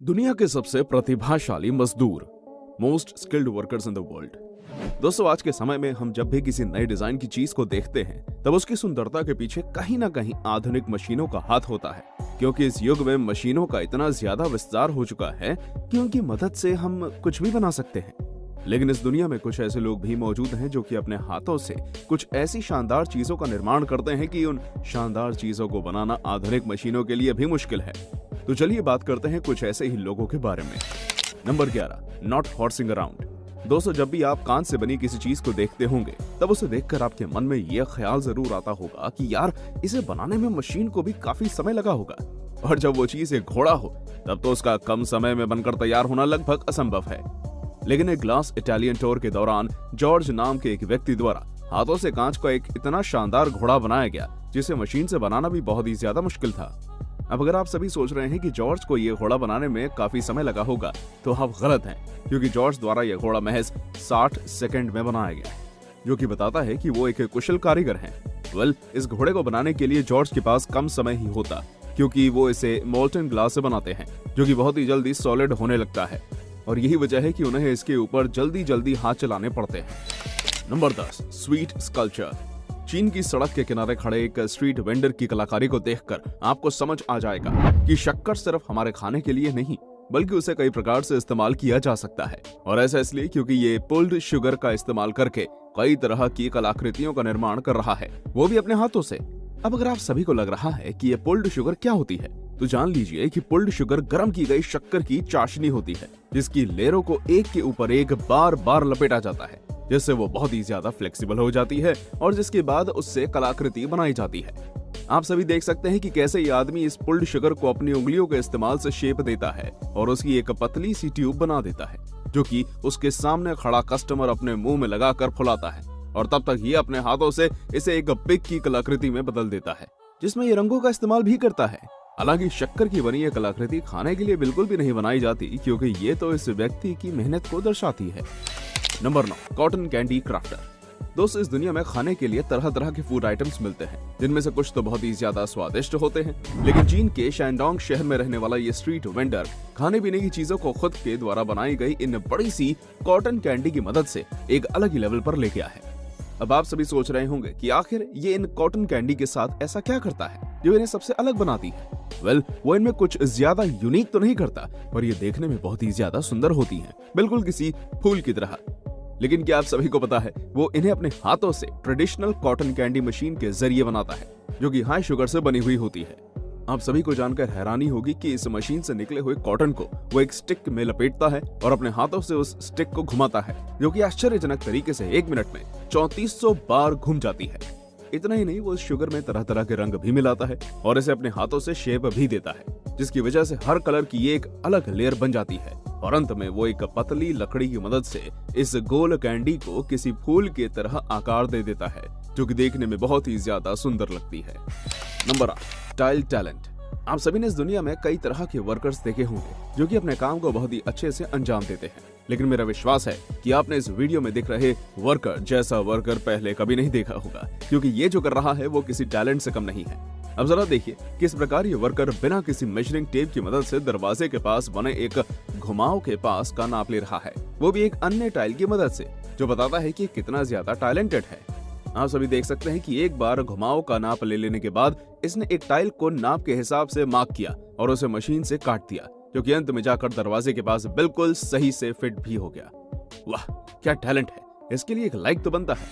दुनिया के सबसे प्रतिभाशाली मजदूर, most skilled workers in the world. दोस्तों, आज के समय में हम जब भी किसी नए डिजाइन की चीज को देखते हैं तब उसकी सुंदरता के पीछे कहीं ना कहीं आधुनिक मशीनों का हाथ होता है, क्योंकि इस युग में मशीनों का इतना ज्यादा विस्तार हो चुका है कि उनकी मदद से हम कुछ भी बना सकते हैं। लेकिन इस दुनिया में कुछ ऐसे लोग भी मौजूद हैं जो कि अपने हाथों से कुछ ऐसी शानदार चीजों का निर्माण करते हैं कि उन शानदार चीजों को बनाना आधुनिक मशीनों के लिए भी मुश्किल है। तो चलिए बात करते हैं कुछ ऐसे ही लोगों के बारे में। Number 11, not horsing around. दोस्तों, जब भी आप कांच से बनी किसी चीज को देखते होंगे तब उसे देखकर आपके मन में यह ख्याल जरूर आता होगा कि यार, इसे बनाने में मशीन को भी काफी समय लगा होगा, और जब वो चीज एक घोड़ा हो तब तो उसका कम समय में बनकर तैयार होना लगभग असंभव है। लेकिन एक ग्लास इटालियन टूर के दौरान जॉर्ज नाम के एक व्यक्ति द्वारा हाथों से कांच का एक इतना शानदार घोड़ा बनाया गया जिसे मशीन से बनाना भी बहुत ही ज्यादा मुश्किल था। अब अगर आप सभी सोच रहे हैं कि जॉर्ज को ये घोड़ा बनाने में काफी समय लगा होगा, तो आप गलत हैं, क्योंकि जॉर्ज द्वारा यह घोड़ा महज 60 सेकंड में बनाया गया, जो कि बताता है कि वो एक कुशल कारीगर हैं। इस घोड़े को बनाने के लिए जॉर्ज के पास कम समय ही होता, क्योंकि वो इसे मोल्टन ग्लास से बनाते हैं, जो कि बहुत ही जल्दी सॉलिड होने लगता है, और यही वजह है कि उन्हें इसके ऊपर जल्दी जल्दी हाथ चलाने पड़ते हैं। Number 10, sweet sculpture. चीन की सड़क के किनारे खड़े एक स्ट्रीट वेंडर की कलाकारी को देखकर आपको समझ आ जाएगा कि शक्कर सिर्फ हमारे खाने के लिए नहीं, बल्कि उसे कई प्रकार से इस्तेमाल किया जा सकता है। और ऐसा इसलिए क्योंकि ये पुल्ड शुगर का इस्तेमाल करके कई तरह की कलाकृतियों का निर्माण कर रहा है, वो भी अपने हाथों से। अब अगर आप सभी को लग रहा है कि ये पुल्ड शुगर क्या होती है, तो जान लीजिए कि पुल्ड शुगर गर्म की गई शक्कर की चाशनी होती है, जिसकी लेयरों को एक के ऊपर एक बार बार लपेटा जाता है, जिससे वो बहुत ही ज्यादा फ्लेक्सिबल हो जाती है और जिसके बाद उससे कलाकृति बनाई जाती है। आप सभी देख सकते हैं कि कैसे ये आदमी इस पुल्ड शुगर को अपनी उंगलियों के इस्तेमाल से शेप देता है और उसकी एक पतली सी ट्यूब बना देता है, जो कि उसके सामने खड़ा कस्टमर अपने मुंह में लगाकर फुलाता है, और तब तक ये अपने हाथों से इसे एक पिग की कलाकृति में बदल देता है, जिसमें ये रंगों का इस्तेमाल भी करता है। हालांकि शक्कर की बनी यह कलाकृति खाने के लिए बिल्कुल भी नहीं बनाई जाती, क्योंकि ये तो इस व्यक्ति की मेहनत को दर्शाती है। Number 9, cotton candy crafter. दोस्तों, इस दुनिया में खाने के लिए तरह तरह के फूड आइटम्स मिलते हैं, जिनमें से कुछ तो बहुत ही ज्यादा स्वादिष्ट होते हैं। लेकिन चीन के शैनडोंग शहर में रहने वाला ये स्ट्रीट वेंडर खाने पीने की चीजों को खुद के द्वारा बनाई गई इन बड़ी सी कॉटन कैंडी की मदद से एक अलग ही लेवल पर ले गया है। अब आप सभी सोच रहे होंगे कि आखिर ये इन कॉटन कैंडी के साथ ऐसा क्या करता है जो इन्हें सबसे अलग बनाती है। वो इनमें कुछ ज्यादा यूनिक तो नहीं करता, पर ये देखने में बहुत ही ज्यादा सुंदर होती हैं, बिल्कुल किसी फूल की तरह। लेकिन क्या आप सभी को पता है, वो इन्हें अपने हाथों से ट्रेडिशनल कॉटन कैंडी मशीन के जरिए बनाता है, जो कि हाई शुगर से बनी हुई होती है। आप सभी को जानकर हैरानी होगी कि इस मशीन से निकले हुए कॉटन को वो एक स्टिक में लपेटता है और अपने हाथों से उस स्टिक को घुमाता है, जो कि आश्चर्यजनक तरीके से 1 मिनट में 3400 बार घूम जाती है। इतना ही नहीं, वो इस शुगर में तरह तरह के रंग भी मिलाता है और इसे अपने हाथों से शेप भी देता है, जिसकी वजह से हर कलर की एक अलग लेयर बन जाती है, और अंत में वो एक पतली लकड़ी की मदद से इस गोल कैंडी को किसी फूल की तरह आकार दे देता है, जो कि देखने में बहुत ही ज्यादा सुंदर लगती है। Number 8, tile talent. आप सभी ने इस दुनिया में कई तरह के वर्कर्स देखे होंगे जो कि अपने काम को बहुत ही अच्छे से अंजाम देते हैं, लेकिन मेरा विश्वास है कि आपने इस वीडियो में दिख रहे वर्कर जैसा वर्कर पहले कभी नहीं देखा होगा, क्योंकि ये जो कर रहा है वो किसी टैलेंट से कम नहीं है। अब जरा देखिए किस प्रकार ये वर्कर बिना किसी मेजरिंग टेप की मदद से दरवाजे के पास बने एक घुमाव के पास का नाप ले रहा है, वो भी एक अन्य टाइल की मदद से, जो बताता है कि कितना ज्यादा टैलेंटेड है। आप सभी देख सकते हैं कि एक बार घुमाव का नाप ले लेने के बाद इसने एक टाइल को नाप के हिसाब से मार्क किया और उसे मशीन से काट दिया, जो कि अंत में जाकर दरवाजे के पास बिल्कुल सही से फिट भी हो गया। वाह, क्या टैलेंट है, इसके लिए एक लाइक तो बनता है।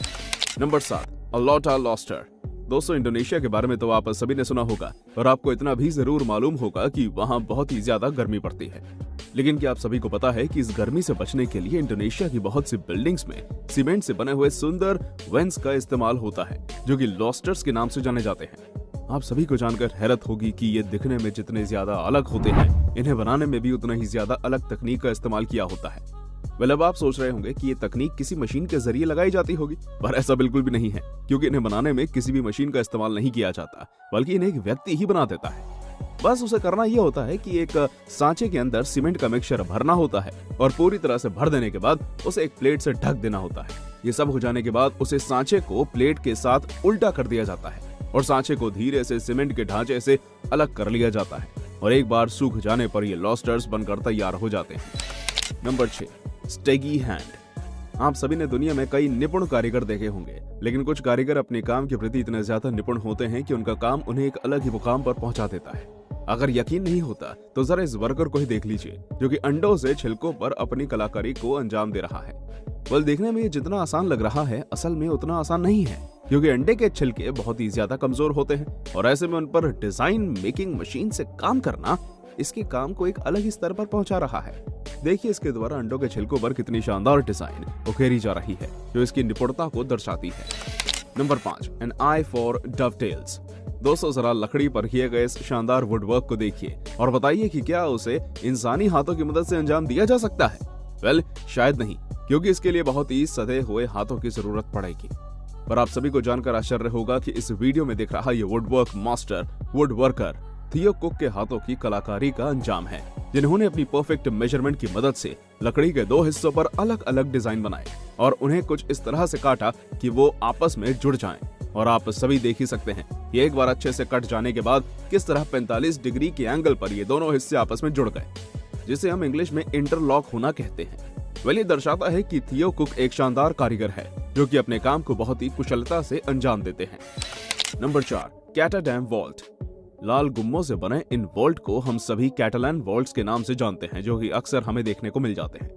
नंबर 7, अलोटा लॉस्टर। दोस्तों, इंडोनेशिया के बारे में तो आप सभी ने सुना होगा, और आपको इतना भी जरूर मालूम होगा कि वहाँ बहुत ही ज्यादा गर्मी पड़ती है। लेकिन क्या आप सभी को पता है कि इस गर्मी से बचने के लिए इंडोनेशिया की बहुत सी बिल्डिंग्स में सीमेंट से बने हुए सुंदर वेंट्स का इस्तेमाल होता है, जो कि लॉस्टर्स के नाम से जाने जाते हैं। आप सभी को जानकर हैरत होगी कि ये दिखने में जितने ज्यादा अलग होते हैं, इन्हें बनाने में भी उतना ही ज्यादा अलग तकनीक का इस्तेमाल किया होता है। अब आप सोच रहे होंगे कि ये तकनीक किसी मशीन के जरिए लगाई जाती होगी, पर ऐसा बिल्कुल भी नहीं है, क्योंकि इन्हें बनाने में किसी भी मशीन का इस्तेमाल नहीं किया जाता, बल्कि इन्हें एक व्यक्ति ही बना देता है। बस उसे करना यह होता है कि एक सांचे के अंदर सीमेंट का मिक्सचर भरना होता है और पूरी तरह से भर देने के बाद उसे एक प्लेट से ढक देना होता है। ये सब हो जाने के बाद उसे सांचे को प्लेट के साथ उल्टा कर दिया जाता है और सांचे को धीरे से सीमेंट के ढांचे से अलग कर लिया जाता है और एक बार सूख जाने पर ये लॉबस्टर्स बनकर तैयार हो जाते हैं। Number 6, steady hand. आप सभी ने दुनिया में कई निपुण कारीगर देखे होंगे, लेकिन कुछ कारीगर अपने काम के प्रति इतने ज्यादा निपुण होते हैं कि उनका काम उन्हें एक अलग ही मुकाम पर पहुंचा देता है। अगर यकीन नहीं होता तो जरा इस वर्कर को ही देख लीजिए, जो कि अंडों से छिलकों पर अपनी कलाकारी को अंजाम दे रहा है। देखने में ये जितना आसान लग रहा है, असल में उतना आसान नहीं है, क्योंकि अंडे के छिलके बहुत ही ज्यादा कमजोर होते हैं और ऐसे में उन पर डिजाइन मेकिंग मशीन से काम करना इसके काम को एक अलग ही स्तर पर पहुंचा रहा है। देखिए इसके द्वारा अंडों के छिलकों पर कितनी शानदार डिजाइन उकेरी जा रही है, जो इसकी निपुणता को दर्शाती है। Number 5, an eye for dovetails. दोस्तों जरा लकड़ी पर किए गए इस शानदार वुडवर्क को देखिए और बताइए कि क्या उसे इंसानी हाथों की मदद से अंजाम दिया जा सकता है? शायद नहीं, क्योंकि इसके लिए बहुत ही सधे हुए हाथों की जरूरत पड़ेगी। पर आप सभी को जानकर आश्चर्य होगा कि इस वीडियो में दिख रहा ये वुडवर्क मास्टर वुडवर्कर थियो कुक के हाथों की कलाकारी का अंजाम है, जिन्होंने अपनी परफेक्ट मेजरमेंट की मदद से लकड़ी के 2 हिस्सों पर अलग अलग डिजाइन बनाए और उन्हें कुछ इस तरह से काटा कि वो आपस में जुड़ जाएं। और आप सभी देख ही सकते हैं कि एक बार अच्छे से कट जाने के बाद किस तरह 45 डिग्री के एंगल पर ये दोनों हिस्से आपस में जुड़ गए, जिसे हम इंग्लिश में इंटरलॉक होना कहते हैं। ये दर्शाता है कि थियो कुक एक शानदार कारीगर है, जो कि अपने काम को बहुत ही कुशलता से अंजाम देते हैं। Number 4, कैटाडैम vault. लाल गुम्मों से बने इन वॉल्ट को हम सभी कैटालान वॉल्ट्स के नाम से जानते हैं, जो कि अक्सर हमें देखने को मिल जाते हैं।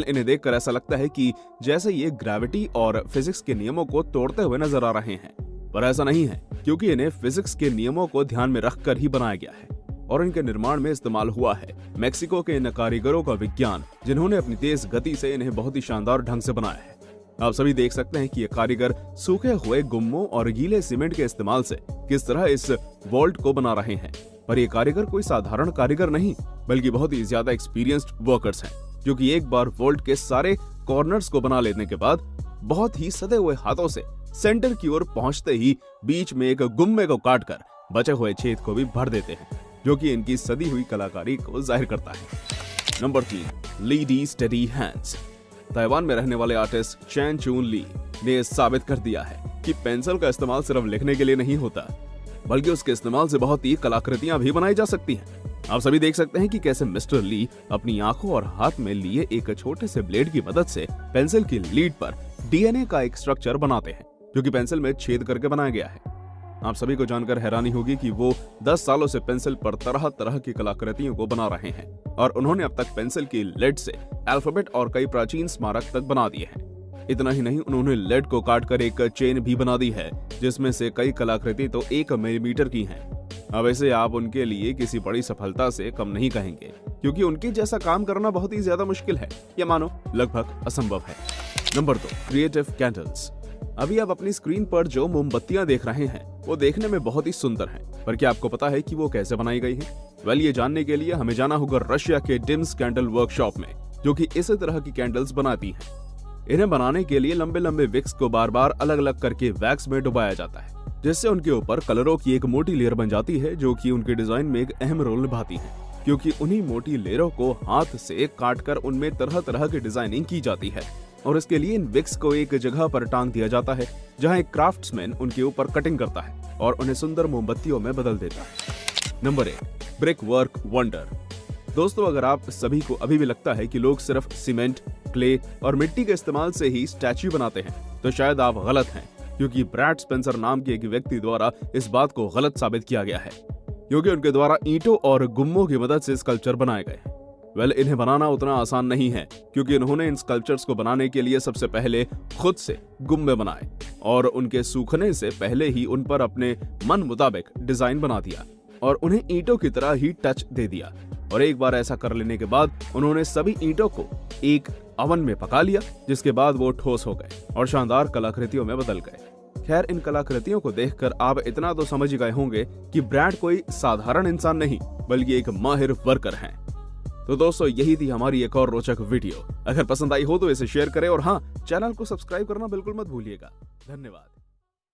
इन्हें देखकर ऐसा लगता है कि जैसे ये ग्रेविटी और फिजिक्स के नियमों को तोड़ते हुए नजर आ रहे हैं, पर ऐसा नहीं है, क्योंकि इन्हें फिजिक्स के नियमों को ध्यान में रखकर ही बनाया गया है और इनके निर्माण में इस्तेमाल हुआ है मेक्सिको के इन कारीगरों का विज्ञान, जिन्होंने अपनी तेज गति से इन्हें बहुत ही शानदार ढंग से बनाया है। आप सभी देख सकते हैं कि ये कारीगर सूखे हुए गुम्मों और गीले सीमेंट के इस्तेमाल से किस तरह इस वॉल्ट को बना रहे हैं। पर ये कारीगर कोई साधारण कारीगर नहीं, बल्कि बहुत ही ज्यादा एक्सपीरियंस्ड वर्कर्स हैं, जो कि एक बार वॉल्ट के सारे कॉर्नर्स को बना लेने के बाद बहुत ही सधे हुए हाथों से सेंटर की ओर पहुंचते ही बीच में एक गुम्मे को काटकर बचे हुए छेद को भी भर देते हैं, जो कि इनकी सदी हुई कलाकारी को जाहिर करता है। नंबर 3, ली डी स्टेडी हैंड्स। ताइवान में रहने वाले आर्टिस्ट चैन चून ली ने साबित कर दिया है कि पेंसिल का इस्तेमाल सिर्फ लिखने के लिए नहीं होता, बल्कि उसके इस्तेमाल से बहुत ही कलाकृतियां भी बनाई जा सकती हैं। आप सभी देख सकते हैं कि कैसे मिस्टर ली अपनी आंखों और हाथ में लिए एक छोटे से ब्लेड की मदद से पेंसिल की लीड पर डीएनए का एक स्ट्रक्चर बनाते हैं, जो कि पेंसिल में छेद करके बनाया गया है। आप सभी को जानकर हैरानी होगी कि वो 10 सालों से पेंसिल पर तरह तरह की कलाकृतियों को बना रहे हैं और उन्होंने अब तक पेंसिल की लेड से अल्फाबेट और कई प्राचीन स्मारक तक बना दिए हैं। इतना ही नहीं, उन्होंने लेड को काटकर एक चेन भी बना दी है, जिसमें से कई कलाकृति तो 1 मिलीमीटर की हैं। अब ऐसे आप उनके लिए किसी बड़ी सफलता से कम नहीं कहेंगे, क्योंकि उनके जैसा काम करना बहुत ही ज्यादा मुश्किल है, या मानो लगभग असंभव है। Number 2, creative candles. अभी आप अपनी स्क्रीन पर जो मोमबत्तियां देख रहे हैं वो देखने में बहुत ही सुंदर हैं, पर क्या आपको पता है कि वो कैसे बनाई गई हैं? ये जानने के लिए हमें जाना होगा रशिया के डिम्स कैंडल वर्कशॉप में, जो कि इसी तरह की कैंडल्स बनाती हैं। इन्हें बनाने के लिए लंबे लंबे विक्स को बार बार अलग अलग करके वैक्स में डुबाया जाता है, जिससे उनके ऊपर कलरों की एक मोटी लेयर बन जाती है, जो कि उनके डिजाइन में एक अहम रोल निभाती है, क्योंकि उन्हीं मोटी लेयरों को हाथ से काटकर उनमें तरह तरह की डिजाइनिंग की जाती है और इसके लिए इन विक्स को एक जगह पर टांग दिया जाता है, जहां एक क्राफ्ट्समैन उनके ऊपर कटिंग करता है और उन्हें सुंदर मोमबत्तियों में बदल देता है। Number 1, brick work wonder. दोस्तों, अगर आप सभी को अभी भी लगता है कि लोग सिर्फ सीमेंट, क्ले और मिट्टी के इस्तेमाल से ही स्टैच्यू बनाते हैं, तो शायद आप गलत हैं, क्योंकि ब्रैड स्पेंसर नाम के एक व्यक्ति द्वारा इस बात को गलत साबित किया गया है, क्योंकि उनके द्वारा ईंटों और गुम्मों की मदद से स्कल्पचर बनाए गए हैं। इन्हें बनाना उतना आसान नहीं है, क्योंकि इन्होंने इन स्कल्पचर्स को बनाने के लिए सबसे पहले खुद से गुम्मे बनाए और उनके सूखने से पहले ही उन पर अपने मन मुताबिक डिजाइन बना दिया और उन्हें ईंटों की तरह ही टच दे दिया। और एक बार ऐसा कर लेने के बाद उन्होंने सभी ईंटों को एक ओवन में पका लिया, जिसके बाद वो ठोस हो गए और शानदार कलाकृतियों में बदल गए। खैर, इन कलाकृतियों को देखकर आप इतना तो समझ गए होंगे कि ब्रैड कोई साधारण इंसान नहीं, बल्कि एक माहिर वर्कर हैं। तो दोस्तों, यही थी हमारी एक और रोचक वीडियो। अगर पसंद आई हो तो इसे शेयर करें और हाँ, चैनल को सब्सक्राइब करना बिल्कुल मत भूलिएगा। धन्यवाद।